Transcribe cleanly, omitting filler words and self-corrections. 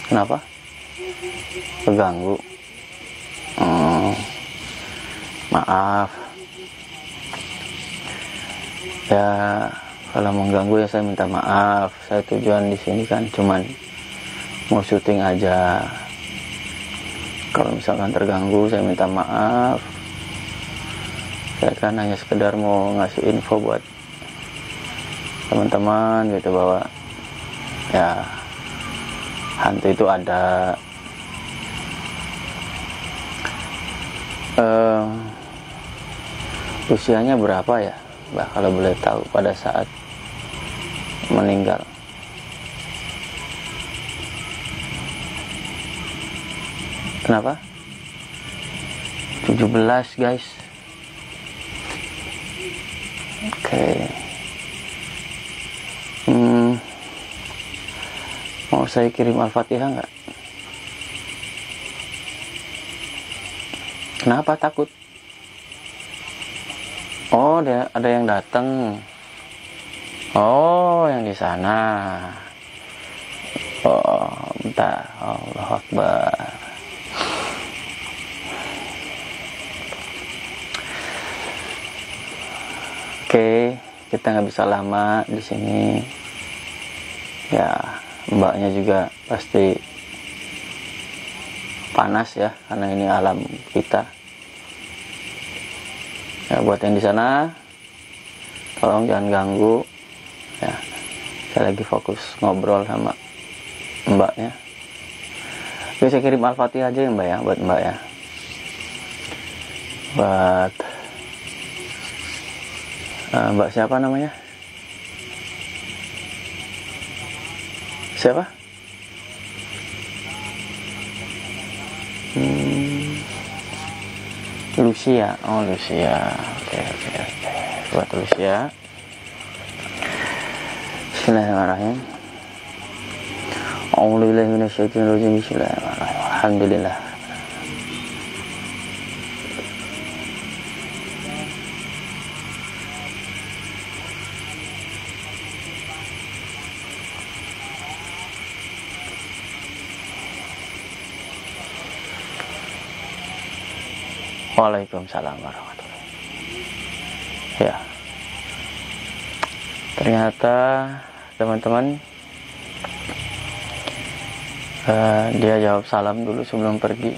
Kenapa? Keganggu. Maaf. Ya, kalau mengganggu ya saya minta maaf. Saya tujuan di sini kan cuman mau syuting aja. Kalau misalkan terganggu saya minta maaf. Saya kan hanya sekedar mau ngasih info buat teman-teman gitu, bahwa ya hantu itu ada. Usianya berapa ya Mbak, kalau boleh tahu, pada saat meninggal? Kenapa? 17 guys. Oke. Mau saya kirim Al-Fatihah nggak? Kenapa takut? Oh, ada yang datang. Oh, yang di sana. Oh, bentar. Allahu Akbar. Oke, kita nggak bisa lama di sini. Ya, mbaknya juga pasti panas ya, karena ini alam kita. Ya, buat yang di sana, tolong jangan ganggu. Ya, saya lagi fokus ngobrol sama mbaknya. Oke, saya kirim Al-Fatihah aja ya mbak ya, buat mbak ya. Buat mbak siapa namanya? Siapa? Lucia. Oh, Lucia. Oke. Buat Lucia. Bismillahirrahmanirrahim. A'udzubillahi minasyaitonirrajim. Bismillahirrahmanirrahim. Alhamdulillah. Waalaikumsalam warahmatullahi wabarakatuh. Ya, ternyata teman-teman, dia jawab salam dulu sebelum pergi.